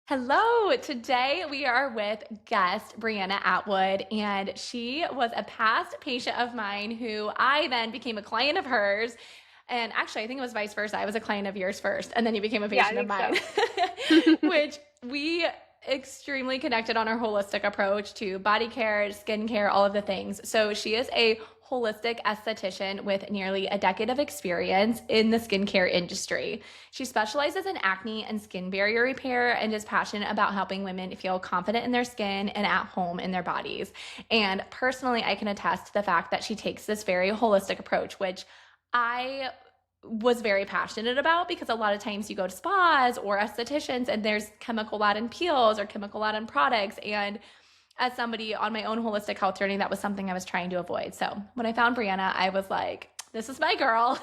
Hello. Today we are with guest Breanna Atwood, and she was a past patient of mine who I then became a client of hers. And actually, I think it was vice versa. I was a client of yours first, and then you became a Yeah, I patient of think mine, so. which we extremely connected on our holistic approach to body care, skin care, all of the things. So she is a holistic esthetician with nearly a decade of experience in the skincare industry. She specializes in acne and skin barrier repair and is passionate about helping women feel confident in their skin and at home in their bodies. And personally, I can attest to the fact that she takes this very holistic approach, which I was very passionate about because a lot of times you go to spas or estheticians and there's chemical laden peels or chemical laden products. And as somebody on my own holistic health journey, that was something I was trying to avoid. So when I found Breanna, I was like, this is my girl.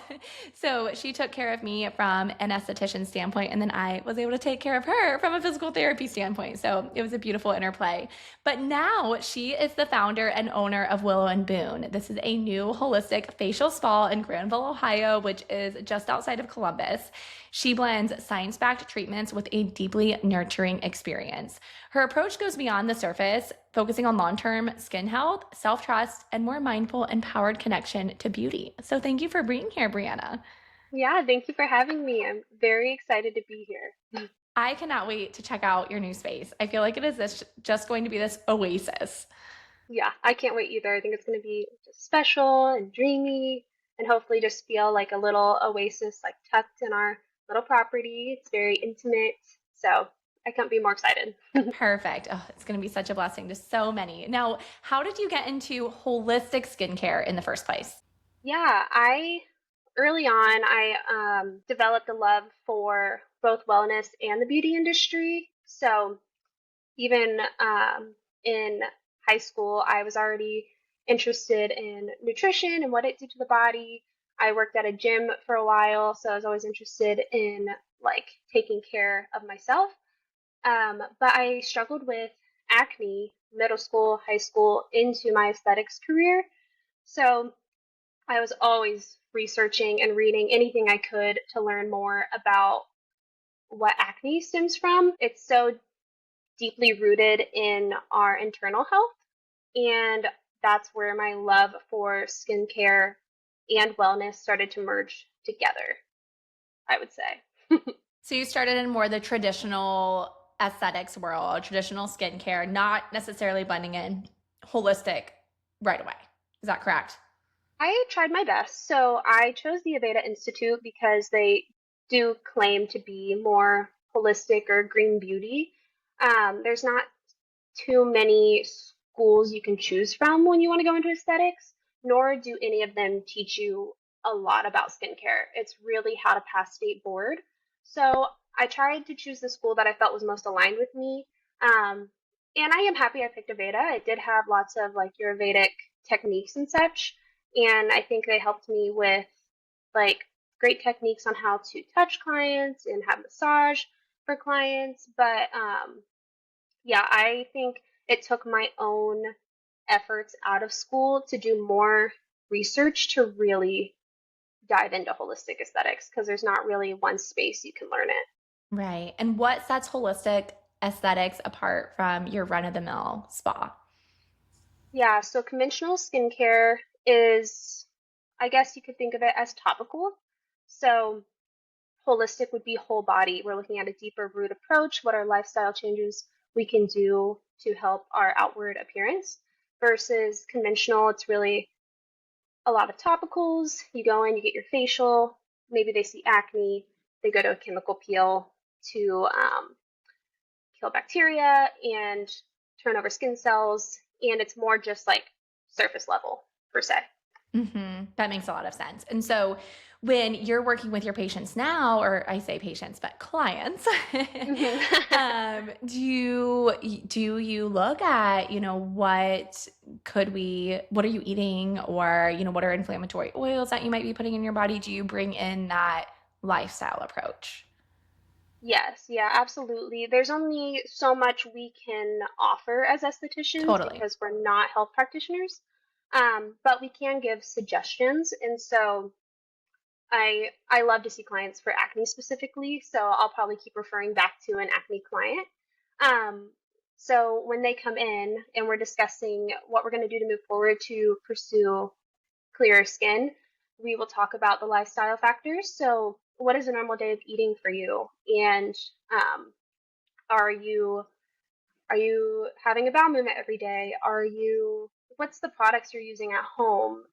So she took care of me from an esthetician standpoint, and then I was able to take care of her from a physical therapy standpoint. So it was a beautiful interplay. But now she is the founder and owner of Willow Boone. This is a new holistic facial spa in Granville, Ohio, which is just outside of Columbus. She blends science backed treatments with a deeply nurturing experience. Her approach goes beyond the surface, focusing on long term skin health, self trust, and more mindful, empowered connection to beauty. So, thank you for being here, Brianna. Yeah, thank you for having me. I'm very excited to be here. I cannot wait to check out your new space. I feel like it is just going to be this oasis. Yeah, I can't wait either. I think it's going to be just special and dreamy and hopefully just feel like a little oasis like tucked in our little property. It's very intimate. So I couldn't be more excited. Perfect. Oh, it's going to be such a blessing to so many. Now, how did you get into holistic skincare in the first place? Yeah, I early on I developed a love for both wellness and the beauty industry. So even in high school, I was already interested in nutrition and what it did to the body. I worked at a gym for a while, so I was always interested in like taking care of myself. But I struggled with acne middle school, high school, into my aesthetics career. So I was always researching and reading anything I could to learn more about what acne stems from. It's so deeply rooted in our internal health. And that's where my love for skincare and wellness started to merge together, I would say. So, you started in more the traditional aesthetics world, traditional skincare, not necessarily blending in holistic right away. Is that correct? I tried my best. So I chose the Aveda Institute because they do claim to be more holistic or green beauty. There's not too many schools you can choose from when you want to go into aesthetics, nor do any of them teach you a lot about skincare. It's really how to pass state board. So I tried to choose the school that I felt was most aligned with me. And I am happy I picked Aveda. It did have lots of like Ayurvedic techniques and such. And I think they helped me with like great techniques on how to touch clients and have massage for clients. But yeah, I think it took my own efforts out of school to do more research to really dive into holistic aesthetics because there's not really one space you can learn it. Right. And what sets holistic aesthetics apart from your run of the mill spa? Yeah, so conventional skincare is, I guess you could think of it as topical. So holistic would be whole body. We're looking at a deeper root approach, what are lifestyle changes we can do to help our outward appearance versus conventional. It's really a lot of topicals. You go in, you get your facial. Maybe they see acne. They go to a chemical peel to kill bacteria and turn over skin cells. And it's more just like surface level per se. That makes a lot of sense. And so when you're working with your patients now, or I say patients, but clients, do you look at, what are you eating or, what are inflammatory oils that you might be putting in your body? Do you bring in that lifestyle approach? Yes, yeah, absolutely. There's only so much we can offer as estheticians Totally. because we're not health practitioners. But we can give suggestions. And so I love to see clients for acne specifically. So I'll probably keep referring back to an acne client. Um, so when they come in and we're discussing what we're going to do to move forward to pursue clearer skin, we will talk about the lifestyle factors. So what is a normal day of eating for you? And are you are you having a bowel movement every day? What's the products you're using at home,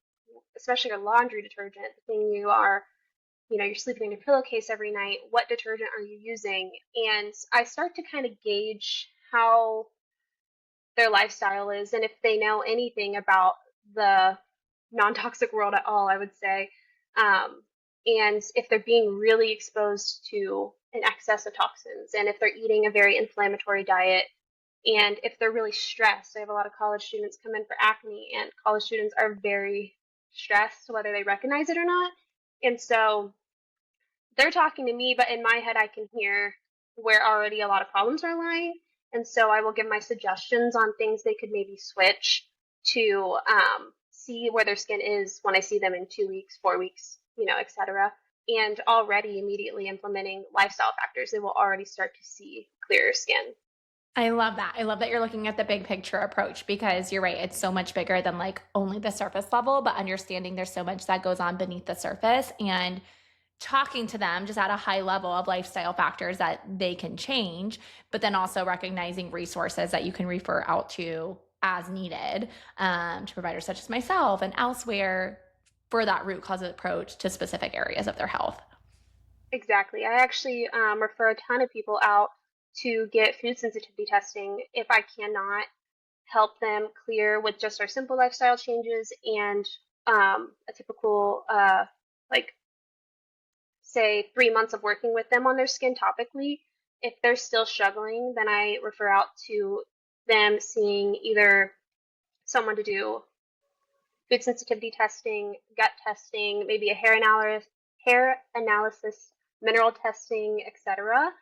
especially your laundry detergent, the thing you're sleeping in your pillowcase every night. What detergent are you using? And I start to kind of gauge how their lifestyle is and if they know anything about the non-toxic world at all, I would say. And if they're being really exposed to an excess of toxins and if they're eating a very inflammatory diet and if they're really stressed. I have a lot of college students come in for acne, and college students are very stressed, whether they recognize it or not. And so they're talking to me, but in my head, I can hear where already a lot of problems are lying. And so I will give my suggestions on things they could maybe switch to see where their skin is when I see them in 2 weeks, 4 weeks, etc. And already immediately implementing lifestyle factors, they will already start to see clearer skin. I love that. I love that you're looking at the big picture approach because you're right. It's so much bigger than like only the surface level, but understanding there's so much that goes on beneath the surface and talking to them just at a high level of lifestyle factors that they can change, but then also recognizing resources that you can refer out to as needed to providers such as myself and elsewhere for that root cause approach to specific areas of their health. Exactly. I actually refer a ton of people out to get food sensitivity testing if I cannot help them clear with just our simple lifestyle changes and a typical, like, say, 3 months of working with them on their skin topically. If they're still struggling, then I refer out to them seeing either someone to do food sensitivity testing, gut testing, maybe a hair analysis, mineral testing, etc.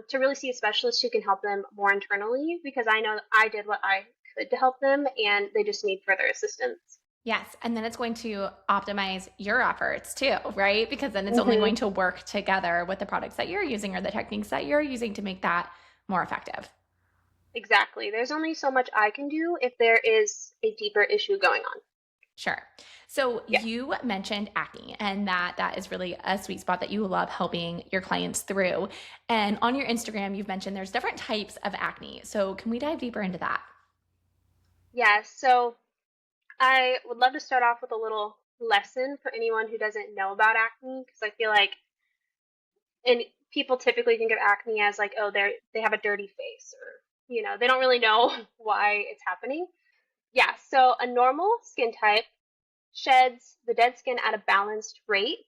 To really see a specialist who can help them more internally because I know I did what I could to help them and they just need further assistance. Yes. And then it's going to optimize your efforts too, right? Because then it's only Hmm. going to work together with the products that you're using or the techniques that you're using to make that more effective. Exactly. There's only so much I can do if there is a deeper issue going on. Sure. So Yeah. you mentioned acne and that is really a sweet spot that you love helping your clients through. And on your Instagram, you've mentioned there's different types of acne. So can we dive deeper into that? Yeah. So I would love to start off with a little lesson for anyone who doesn't know about acne because I feel like and people typically think of acne as like, oh, they have a dirty face or they don't really know why it's happening. Yeah, so a normal skin type sheds the dead skin at a balanced rate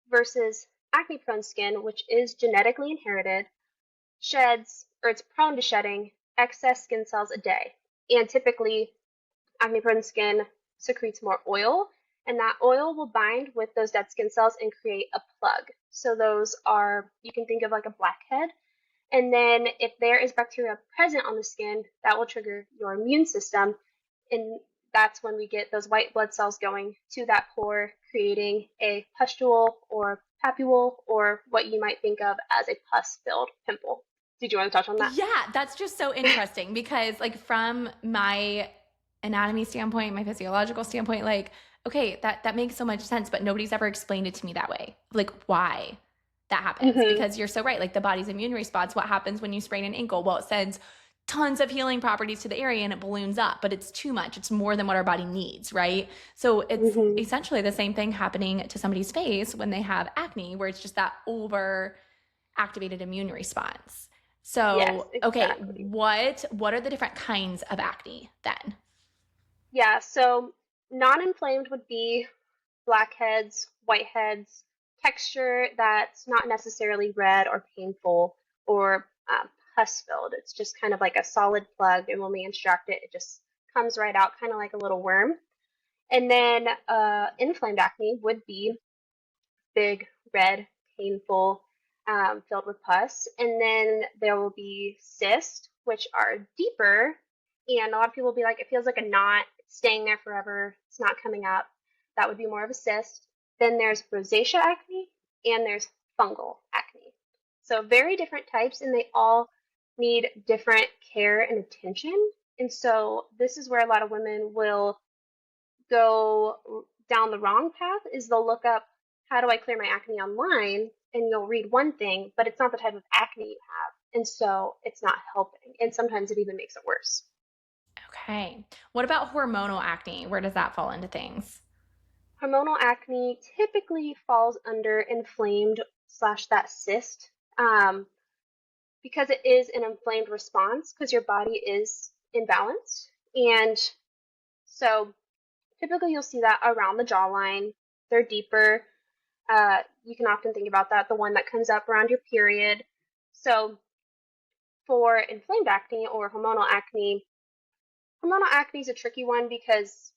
versus acne prone skin, which is genetically inherited, sheds or it's prone to shedding excess skin cells a day. And typically acne prone skin secretes more oil, and that oil will bind with those dead skin cells and create a plug. So those are, you can think of like a blackhead. And then if there is bacteria present on the skin, that will trigger your immune system. And that's when we get those white blood cells going to that pore, creating a pustule or papule, or what you might think of as a pus filled pimple. Did you want to touch on that? Yeah, that's just so interesting because like from my anatomy standpoint, my physiological standpoint, like, okay, that makes so much sense, but nobody's ever explained it to me that way. Like why that happens. Mm-hmm. Because you're so right. Like the body's immune response, what happens when you sprain an ankle? Well, it sends tons of healing properties to the area and it balloons up, but it's too much. It's more than what our body needs, right? So it's Mm-hmm. essentially the same thing happening to somebody's face when they have acne, where it's just that over activated immune response. Yes, So, okay, exactly. what are the different kinds of acne then? Yeah, so non-inflamed would be blackheads, whiteheads, texture that's not necessarily red or painful or pus filled. It's just kind of like a solid plug, and when we extract it, it just comes right out, kind of like a little worm. And then inflamed acne would be big, red, painful, filled with pus. And then there will be cysts, which are deeper. And a lot of people will be like, it feels like a knot, it's staying there forever, it's not coming up. That would be more of a cyst. Then there's rosacea acne, and there's fungal acne. So very different types, and they all need different care and attention. And so this is where a lot of women will go down the wrong path is they'll look up how do I clear my acne online and you'll read one thing, but it's not the type of acne you have. And so it's not helping. And sometimes it even makes it worse. Okay. What about hormonal acne? Where does that fall into things? Hormonal acne typically falls under inflamed slash that cyst because it is an inflamed response because your body is imbalanced. And so typically you'll see that around the jawline. They're deeper. You can often think about that, the one that comes up around your period. So for inflamed acne or hormonal acne is a tricky one because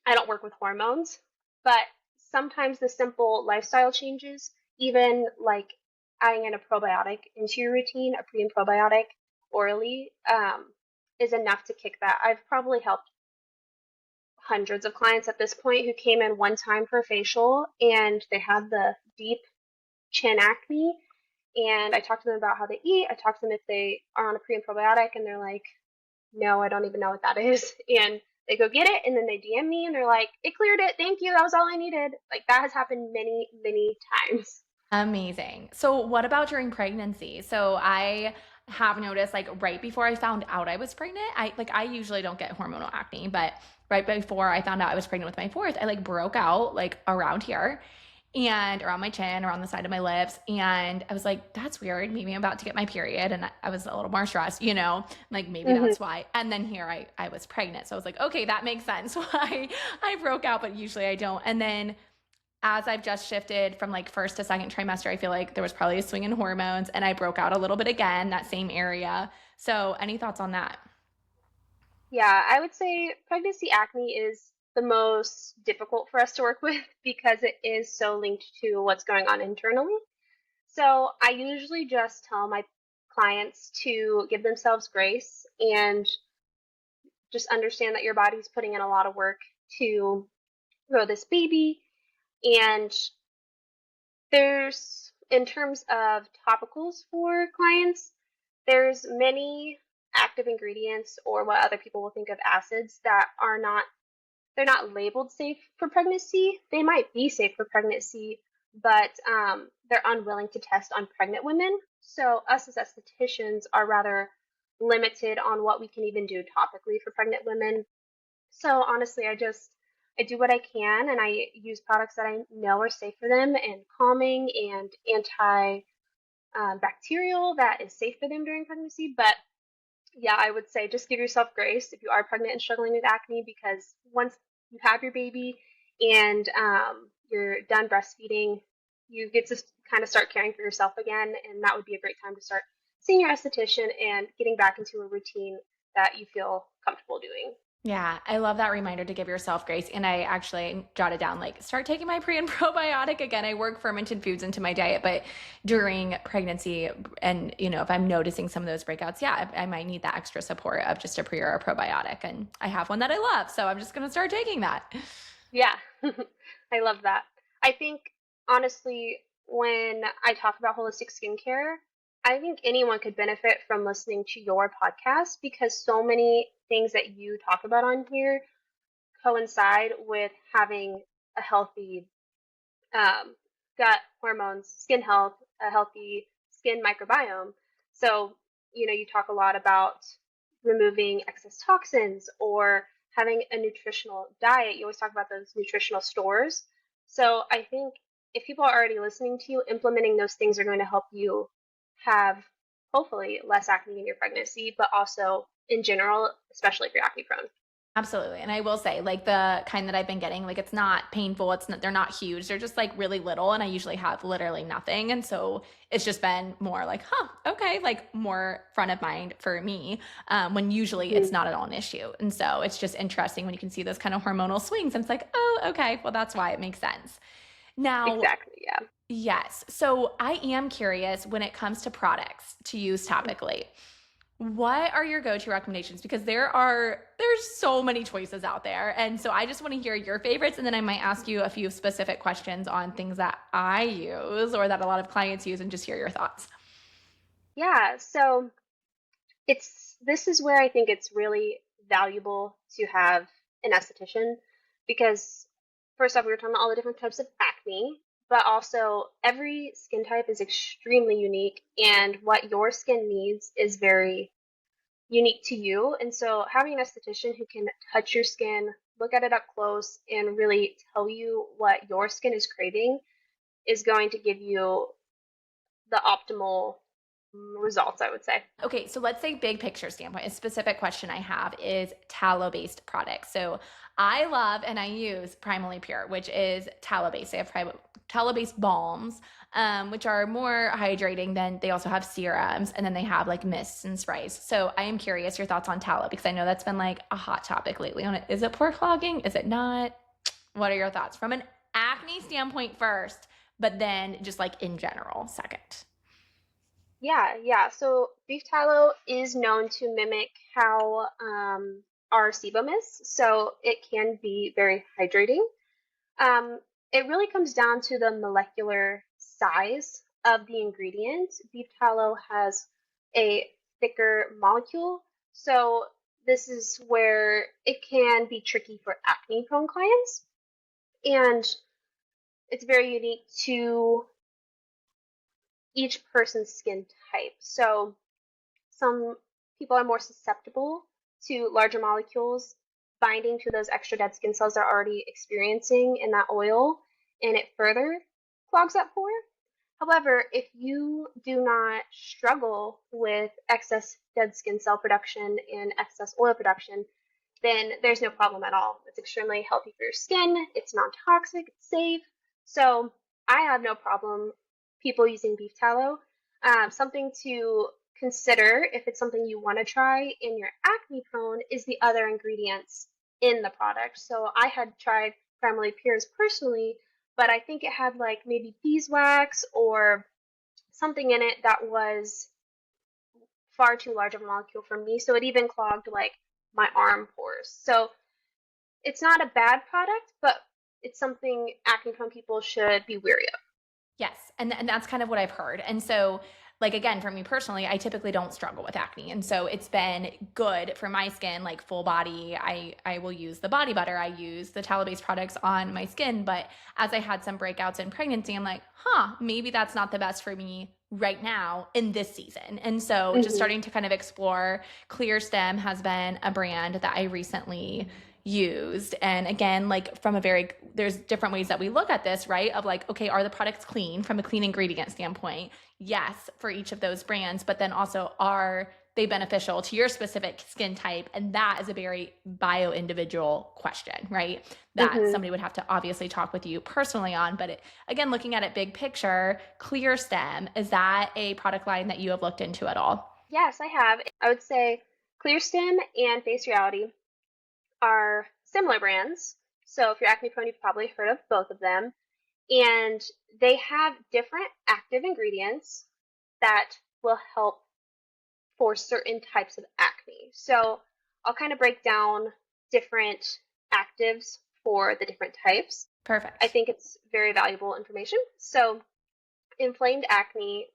I don't work with hormones, but sometimes the simple lifestyle changes, even like adding in a probiotic into your routine, a pre and probiotic orally, is enough to kick that. I've probably helped hundreds of clients at this point who came in one time for a facial and they had the deep chin acne. And I talked to them about how they eat. I talked to them if they are on a pre and probiotic, and they're like, no, I don't even know what that is. And they go get it, and then they DM me, and they're like, it cleared it. Thank you. That was all I needed. Like, that has happened many, many times. Amazing. So, what about during pregnancy? So, I have noticed like right before I found out I was pregnant, I usually don't get hormonal acne, but right before I found out I was pregnant with my fourth, I like broke out like around here and around my chin, around the side of my lips. And I was like, that's weird. Maybe I'm about to get my period. And I was a little more stressed, like maybe Hmm. that's why. And then here I was pregnant. So I was like, okay, that makes sense why I broke out, but usually I don't. And then as I've just shifted from like first to second trimester, I feel like there was probably a swing in hormones and I broke out a little bit again, that same area. So, any thoughts on that? Yeah, I would say pregnancy acne is the most difficult for us to work with because it is so linked to what's going on internally. So I usually just tell my clients to give themselves grace and just understand that your body's putting in a lot of work to grow this baby. And there's, in terms of topicals for clients, there's many active ingredients or what other people will think of acids that are not, they're not labeled safe for pregnancy. They might be safe for pregnancy, but they're unwilling to test on pregnant women. So us as estheticians are rather limited on what we can even do topically for pregnant women. So honestly, I do what I can and I use products that I know are safe for them and calming and anti bacterial that is safe for them during pregnancy. But yeah, I would say just give yourself grace if you are pregnant and struggling with acne because once you have your baby and you're done breastfeeding, you get to kind of start caring for yourself again. And that would be a great time to start seeing your esthetician and getting back into a routine that you feel comfortable doing. Yeah, I love that reminder to give yourself grace. And I actually jotted down like start taking my pre and probiotic again. I work fermented foods into my diet, but during pregnancy and if I'm noticing some of those breakouts, yeah, I might need that extra support of just a pre or a probiotic. And I have one that I love, so I'm just gonna start taking that. Yeah, I love that. I think honestly, when I talk about holistic skincare, I think anyone could benefit from listening to your podcast because so many things that you talk about on here coincide with having a healthy um, gut, hormones, skin health, a healthy skin microbiome. So, you talk a lot about removing excess toxins or having a nutritional diet. You always talk about those nutritional stores. So, I think if people are already listening to you, implementing those things are going to help you have hopefully less acne in your pregnancy, but also in general, especially if you're acne prone. Absolutely. And I will say, like the kind that I've been getting, like it's not painful. They're not huge. They're just like really little. And I usually have literally nothing. And so it's just been more like, huh, okay, like more front of mind for me when usually it's Mhm. not at all an issue. And so it's just interesting when you can see those kind of hormonal swings. And it's like, oh, okay, well, that's why it makes sense. Now, Exactly. Yeah. yes. So I am curious when it comes to products to use topically. What are your go-to recommendations? Because there's so many choices out there. And so I just want to hear your favorites and then I might ask you a few specific questions on things that I use or that a lot of clients use and just hear your thoughts. Yeah. So This is where I think it's really valuable to have an esthetician because first off, we were talking about all the different types of acne, but also every skin type is extremely unique, and what your skin needs is very unique to you. And so having an esthetician who can touch your skin, look at it up close, and really tell you what your skin is craving is going to give you the optimal results, I would say. Okay, so let's say big picture standpoint. A specific question I have is tallow-based products. So I love and I use Primally Pure, which is tallow-based. They have tallow-based balms, which are more hydrating than they also have serums, and then they have like mists and sprays. So I am curious your thoughts on tallow because I know that's been like a hot topic lately on it. Is it pore clogging? Is it not? What are your thoughts from an acne standpoint first, but then just like in general second? Yeah. So beef tallow is known to mimic how our sebum is, so it can be very hydrating. Um, it really comes down to the molecular size of the ingredient. Beef tallow has a thicker molecule, so this is where it can be tricky for acne prone clients, and it's very unique to each person's skin type. So some people are more susceptible to larger molecules binding to those extra dead skin cells they're already experiencing in that oil, and it further clogs that pore. However, if you do not struggle with excess dead skin cell production and excess oil production, then there's no problem at all. It's extremely healthy for your skin, it's non toxic, it's safe. So I have no problem people using beef tallow. Something to consider if it's something you want to try and you're acne prone is the other ingredients in the product. So I had tried Primally Pures personally, but I think it had like maybe beeswax or something in it that was far too large of a molecule for me. So it even clogged like my arm pores. So it's not a bad product, but it's something acne prone people should be wary of. Yes, and that's kind of what I've heard. And so, like again, for me personally, I typically don't struggle with acne, and so it's been good for my skin, like full body. I will use the body butter. I use the tallow-based products on my skin, but as I had some breakouts in pregnancy, I'm like, huh, maybe that's not the best for me right now in this season. And so, just Mm-hmm. starting to kind of explore. Clear Stem has been a brand that I recently used. And again, like from a very, there's different ways that we look at this, right? Of like, okay, are the products clean from a clean ingredient standpoint? Yes, for each of those brands, but then also are they beneficial to your specific skin type? And that is a very bio individual question, right? That Mm-hmm. somebody would have to obviously talk with you personally on. But again, looking at it big picture, Clear Stem, is that a product line that you have looked into at all? Yes, I have. I would say Clear Stem and Face Reality are similar brands. So if you're acne prone, you've probably heard of both of them. And they have different active ingredients that will help for certain types of acne. So I'll kind of break down different actives for the different types. I Perfect. think it's very valuable information. So inflamed acne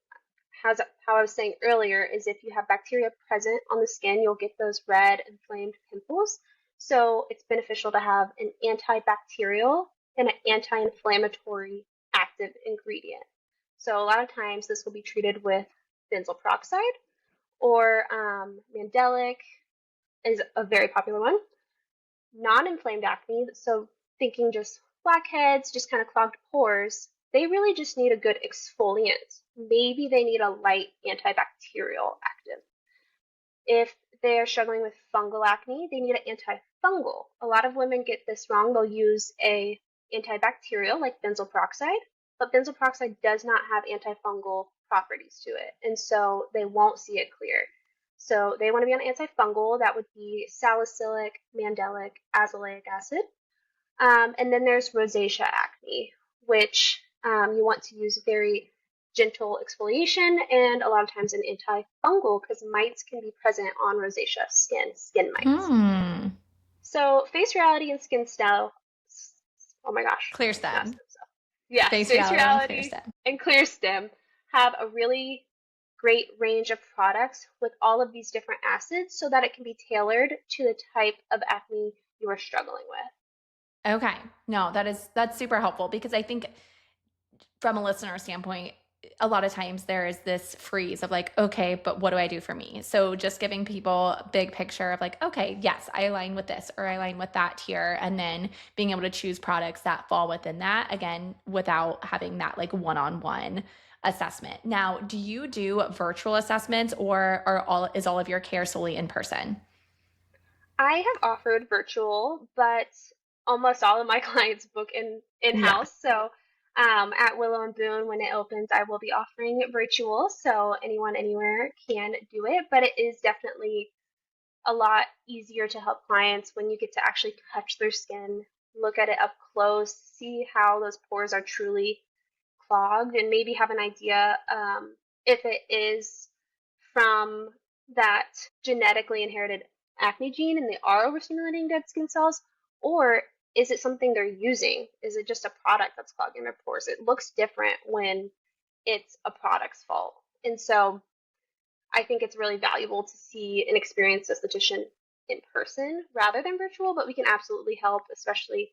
has, how I was saying earlier, is if you have bacteria present on the skin, you'll get those red inflamed pimples. So it's beneficial to have an antibacterial and an anti-inflammatory active ingredient. So a lot of times this will be treated with benzoyl peroxide or mandelic is a very popular one. Non-inflamed acne, so thinking just blackheads, just kind of clogged pores, they really just need a good exfoliant. Maybe they need a light antibacterial active. If they're struggling with fungal acne, they need an antifungal. A lot of women get this wrong. They'll use a antibacterial like benzoyl peroxide, but benzoyl peroxide does not have antifungal properties to it, and so they won't see it clear. So they want to be on antifungal. That would be salicylic, mandelic, azelaic acid. And then there's rosacea acne, which you want to use very gentle exfoliation and a lot of times an antifungal because mites can be present on rosacea skin mites. Hmm. So face reality and skin style, oh my gosh, Clear not Stem. stem cell. Yeah, Face face reality and Clear reality Stem. and clear stem have a really great range of products with all of these different acids so that it can be tailored to the type of acne you are struggling with. Okay. No, that's super helpful because I think from a listener standpoint, a lot of times there is this freeze of like, okay, but what do I do for me? So just giving people a big picture of like, okay, yes, I align with this or I align with that here. And then being able to choose products that fall within that, again, without having that like one-on-one assessment. Now, do you do virtual assessments or is all of your care solely in person? I have offered virtual, but almost all of my clients book Yeah. in-house. So at Willow and Boone, when it opens, I will be offering virtual, so anyone anywhere can do it. But it is definitely a lot easier to help clients when you get to actually touch their skin, look at it up close, see how those pores are truly clogged, and maybe have an idea if it is from that genetically inherited acne gene and they are overstimulating dead skin cells, or is it something they're using? Is it just a product that's clogging their pores? It looks different when it's a product's fault. And so I think it's really valuable to see an experienced esthetician in person rather than virtual, but we can absolutely help, especially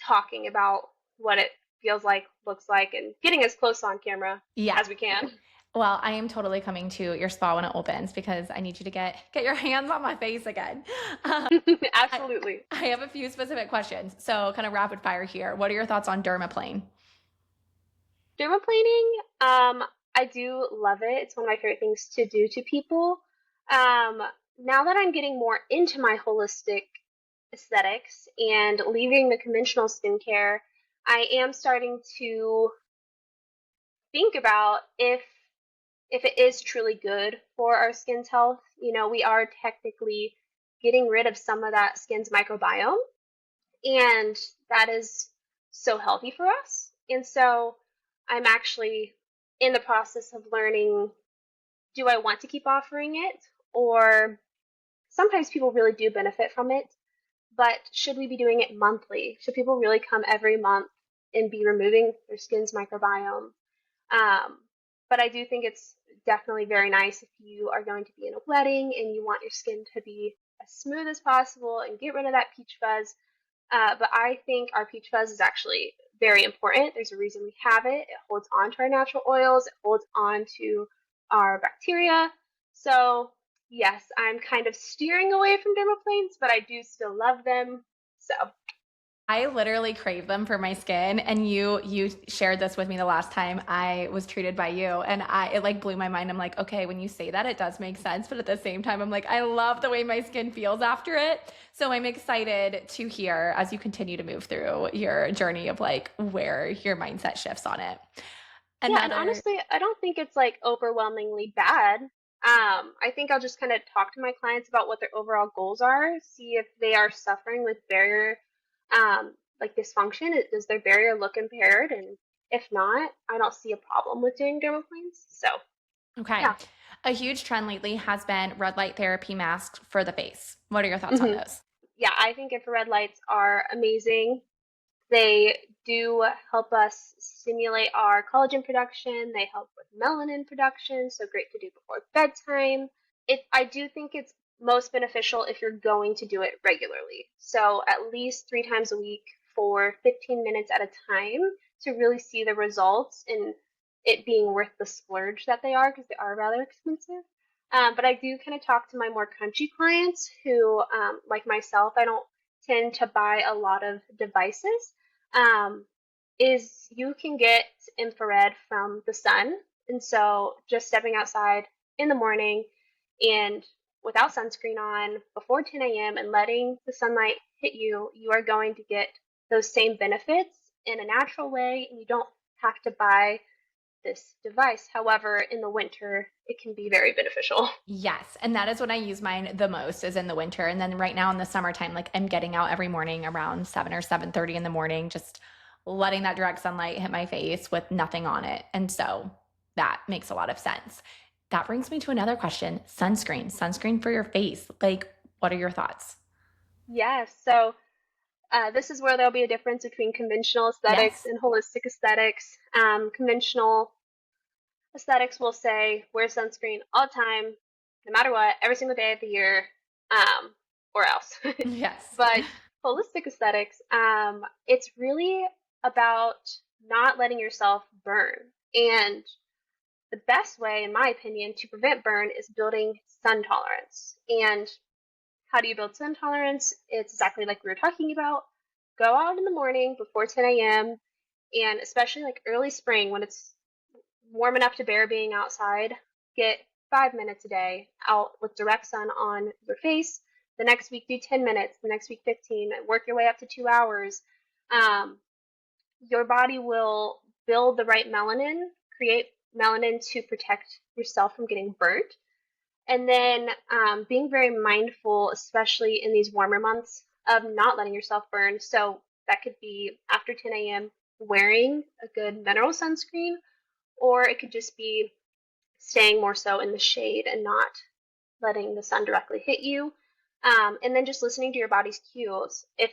talking about what it feels like, looks like, and getting as close on camera Yeah. as we can. Well, I am totally coming to your spa when it opens because I need you to get your hands on my face again. Um, I, Absolutely. I have a few specific questions. So, kind of rapid fire here. What are your thoughts on dermaplane? Dermaplaning, I do love it. It's one of my favorite things to do to people. Um, Now that I'm getting more into my holistic aesthetics and leaving the conventional skincare, I am starting to think about if it is truly good for our skin's health. You know, we are technically getting rid of some of that skin's microbiome, and that is so healthy for us. And so I'm actually in the process of learning, do I want to keep offering it? Or sometimes people really do benefit from it, but should we be doing it monthly? Should people really come every month and be removing their skin's microbiome? Um, but I do think it's definitely very nice if you are going to be in a wedding and you want your skin to be as smooth as possible and get rid of that peach fuzz. But I think our peach fuzz is actually very important. There's a reason we have it. It holds on to our natural oils, it holds on to our bacteria. So, yes, I'm kind of steering away from dermaplanes, but I do still love them. So, I literally crave them for my skin, and you shared this with me the last time I was treated by you, and I it like blew my mind. I'm like, okay, when you say that, it does make sense, but at the same time, I'm like, I love the way my skin feels after it. So I'm excited to hear as you continue to move through your journey of like where your mindset shifts on it. yeah, and Another honestly, I don't think it's like overwhelmingly bad. I think I'll just kind of talk to my clients about what their overall goals are, see if they are suffering with barrier, like dysfunction. Does their barrier look impaired? And if not, I don't see a problem with doing dermaplanes. So, Okay. yeah. A huge trend lately has been red light therapy masks for the face. What are your thoughts on hmm those? Yeah, I think infrared lights are amazing. They do help us stimulate our collagen production. They help with melanin production, so great to do before bedtime. I do think it's most beneficial if you're going to do it regularly. So at least 3 times a week for 15 minutes at a time to really see the results and it being worth the splurge that they are because they are rather expensive. But I do kind of talk to my more crunchy clients who, like myself, I don't tend to buy a lot of devices. Um, is you can get infrared from the sun. And so just stepping outside in the morning and without sunscreen on before 10 a.m. and letting the sunlight hit you, you are going to get those same benefits in a natural way, and you don't have to buy this device. However, in the winter, it can be very beneficial. Yes, and that is when I use mine the most is in the winter. And then right now in the summertime, like I'm getting out every morning around 7 or 7:30 in the morning, just letting that direct sunlight hit my face with nothing on it. And so that makes a lot of sense. That brings me to another question. Sunscreen for your face. Like, what are your thoughts? Yes, so this is where there'll be a difference between conventional aesthetics Yes. and holistic aesthetics. Conventional aesthetics will say wear sunscreen all the time, no matter what, every single day of the year, um, or else. Yes. But holistic aesthetics, it's really about not letting yourself burn. And the best way, in my opinion, to prevent burn is building sun tolerance. And how do you build sun tolerance? It's exactly like we were talking about. Go out in the morning before 10 a.m. and especially like early spring when it's warm enough to bear being outside, get 5 minutes a day out with direct sun on your face. The next week, do 10 minutes. The next week, 15. Work your way up to 2 hours. Um, your body will build the right melanin, create melanin to protect yourself from getting burnt. And then being very mindful, especially in these warmer months, of not letting yourself burn. So that could be after 10 a.m. wearing a good mineral sunscreen, or it could just be staying more so in the shade and not letting the sun directly hit you. And then just listening to your body's cues. If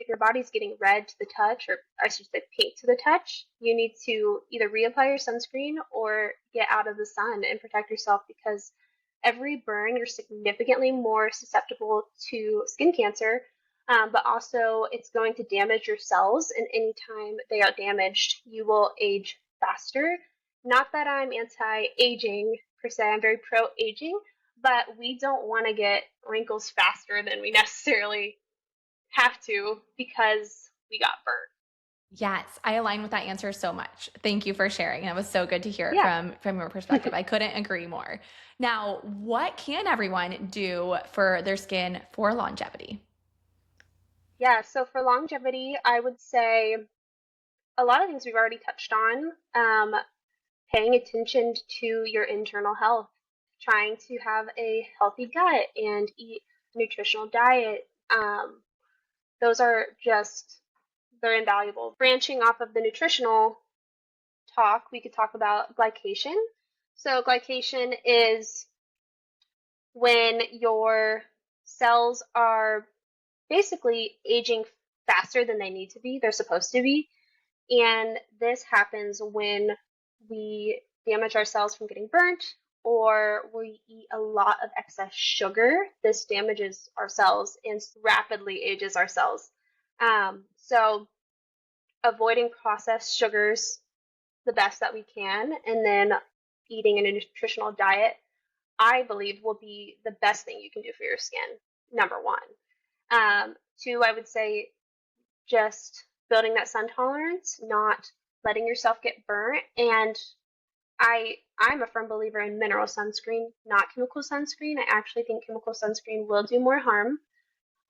your body's getting red to the touch, or I should say pink to the touch, you need to either reapply your sunscreen or get out of the sun and protect yourself, because every burn you're significantly more susceptible to skin cancer. But also it's going to damage your cells, and anytime they are damaged, you will age faster. Not that I'm anti-aging per se, I'm very pro-aging, but we don't want to get wrinkles faster than we necessarily have to because we got burnt. Yes, I align with that answer so much. Thank you for sharing. It was so good to hear it Yeah. from your perspective. I couldn't agree more. Now, what can everyone do for their skin for longevity? Yeah, so for longevity, I would say a lot of things we've already touched on. Paying attention to your internal health, trying to have a healthy gut and eat a nutritional diet. Those are just, they're invaluable. Branching off of the nutritional talk, we could talk about glycation. So, glycation is when your cells are basically aging faster than they need to be, they're supposed to be. And this happens when we damage our cells from getting burnt, or we eat a lot of excess sugar. This damages our cells and rapidly ages our cells. So, avoiding processed sugars the best that we can, and then eating a nutritional diet, I believe, will be the best thing you can do for your skin. Number one. Two, I would say just building that sun tolerance, not letting yourself get burnt. And I'm a firm believer in mineral sunscreen, not chemical sunscreen. I actually think chemical sunscreen will do more harm.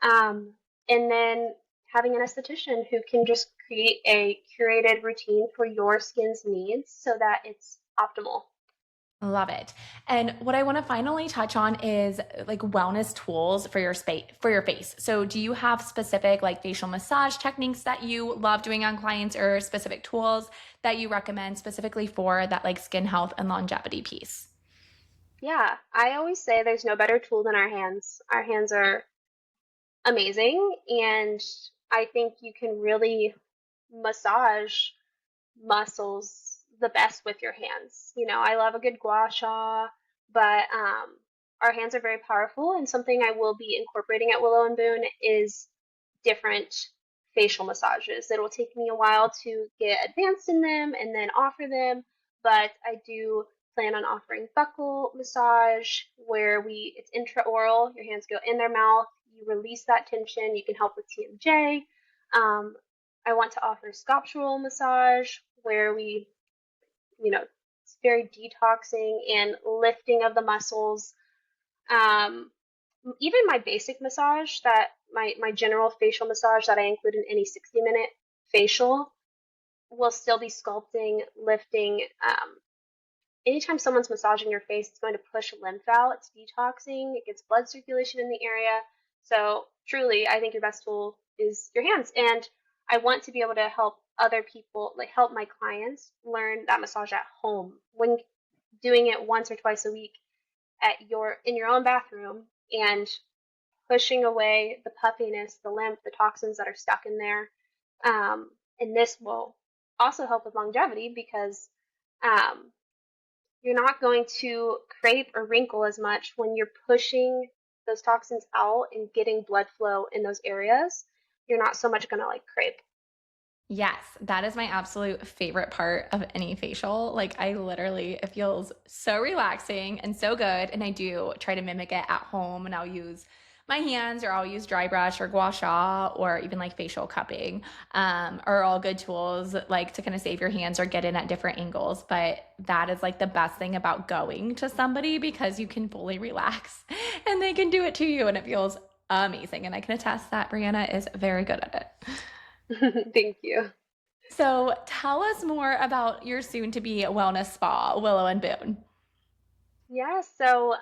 And then having an esthetician who can just create a curated routine for your skin's needs so that it's optimal. Love it. And what I want to finally touch on is like wellness tools for your space for your face. So do you have specific like facial massage techniques that you love doing on clients, or specific tools that you recommend specifically for that like skin health and longevity piece? Yeah, I always say there's no better tool than our hands. Our hands are amazing, and I think you can really massage muscles the best with your hands. I love a good gua sha, but our hands are very powerful, and something I will be incorporating at Willow and Boone is different facial massages. It'll take me a while to get advanced in them and then offer them, but I do plan on offering buccal massage where it's intraoral, your hands go in their mouth, you release that tension, you can help with TMJ. Um, I want to offer sculptural massage where it's very detoxing and lifting of the muscles. Um, Even my basic massage, that my general facial massage that I include in any 60-minute facial, will still be sculpting, lifting. Anytime someone's massaging your face, it's going to push lymph out. It's detoxing. It gets blood circulation in the area. So truly, I think your best tool is your hands. And I want to be able to help other people, like help my clients learn that massage at home. When doing it once or twice a week in your own bathroom, and pushing away the puffiness, the lymph, the toxins that are stuck in there. And this will also help with longevity because um, you're not going to crepe or wrinkle as much when you're pushing those toxins out and getting blood flow in those areas. You're not so much going to like crepe. Yes, that is my absolute favorite part of any facial. Like, I literally, it feels so relaxing and so good. And I do try to mimic it at home, and I'll use my hands, or I'll use dry brush or gua sha, or even like facial cupping, are all good tools like to kind of save your hands or get in at different angles. But that is like the best thing about going to somebody, because you can fully relax and they can do it to you, and it feels amazing. And I can attest that Breanna is very good at it. Thank you. So tell us more about your soon to be wellness spa, Willow and Boone. Yeah, so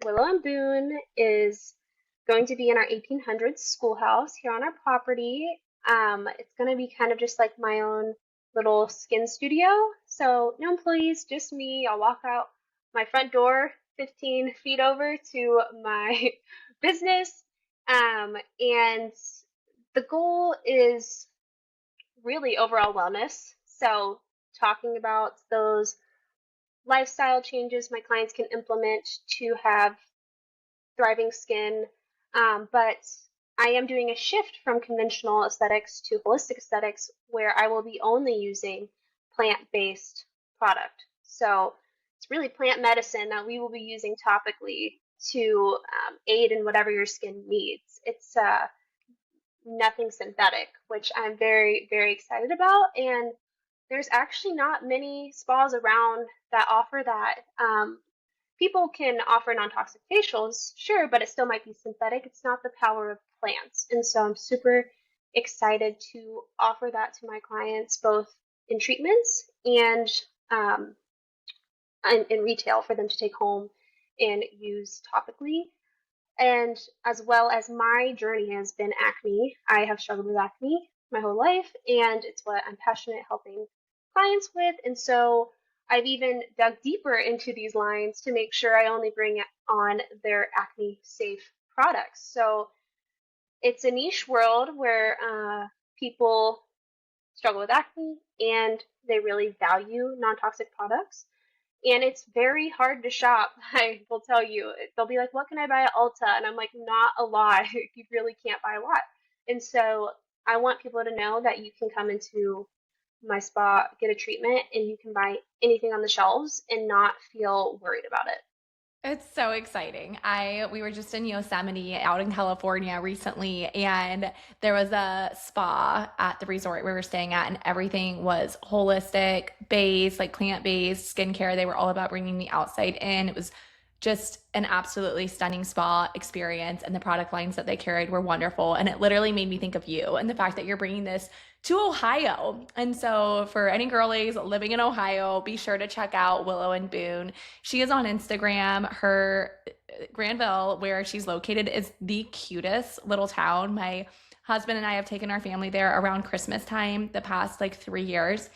Willow and Boone is going to be in our 1800s schoolhouse here on our property. It's going to be kind of just like my own little skin studio. So no employees, just me. I'll walk out my front door 15 feet over to my business. And the goal is really overall wellness. So talking about those lifestyle changes my clients can implement to have thriving skin. But I am doing a shift from conventional aesthetics to holistic aesthetics, where I will be only using plant-based product. So it's really plant medicine that we will be using topically to aid in whatever your skin needs. It's nothing synthetic, which I'm very, very excited about. And there's actually not many spas around that offer that. People can offer non-toxic facials, sure, but it still might be synthetic. It's not the power of plants. And so I'm super excited to offer that to my clients, both in treatments and in retail, for them to take home and use topically. And as well as my journey has been acne, I have struggled with acne my whole life, and it's what I'm passionate helping clients with. And so I've even dug deeper into these lines to make sure I only bring on their acne safe products. So it's a niche world where people struggle with acne and they really value non toxic products. And it's very hard to shop. I will tell you, they'll be like, "What can I buy at Ulta?" And I'm like, "Not a lot. You really can't buy a lot." And so I want people to know that you can come into my spa, get a treatment, and you can buy anything on the shelves and not feel worried about it. It's so exciting. We were just in Yosemite out in California recently, and there was a spa at the resort we were staying at, and everything was holistic based, like plant-based skincare. They were all about bringing the outside in. It was just an absolutely stunning spa experience, and the product lines that they carried were wonderful. And it literally made me think of you and the fact that you're bringing this to Ohio. And so, for any girlies living in Ohio, be sure to check out Willow and Boone. She is on Instagram. Her Granville, where she's located, is the cutest little town. My husband and I have taken our family there around Christmas time the past like 3 years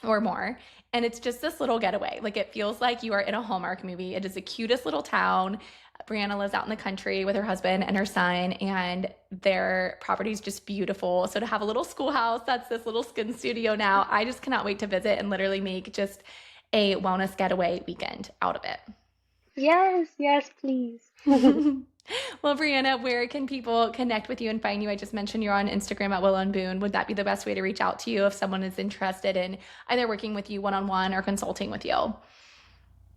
or more. And it's just this little getaway. Like, it feels like you are in a Hallmark movie. It is the cutest little town. Breanna lives out in the country with her husband and her son, and their property is just beautiful. So to have a little schoolhouse that's this little skin studio now, I just cannot wait to visit and literally make just a wellness getaway weekend out of it. Yes, yes, please. Well, Breanna, where can people connect with you and find you? I just mentioned you're on Instagram at Willow and Boone. Would that be the best way to reach out to you if someone is interested in either working with you one-on-one or consulting with you?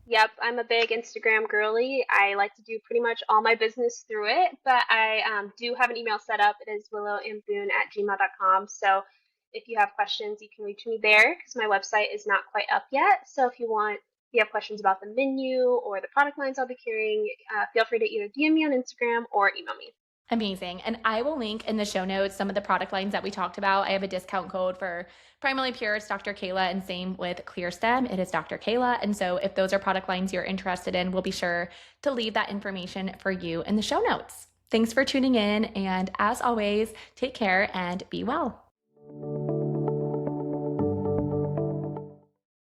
Yep, I'm a big Instagram girly. I like to do pretty much all my business through it, but I do have an email set up. It is willowandboone@gmail.com. So if you have questions, you can reach me there, because my website is not quite up yet. So if you have questions about the menu or the product lines I'll be carrying, feel free to either DM me on Instagram or email me. Amazing. And I will link in the show notes some of the product lines that we talked about. I have a discount code for Primarily Pure. It's Dr. Kayla, and same with Clear Stem. It is Dr. Kayla. And so if those are product lines you're interested in, we'll be sure to leave that information for you in the show notes. Thanks for tuning in. And as always, take care and be well.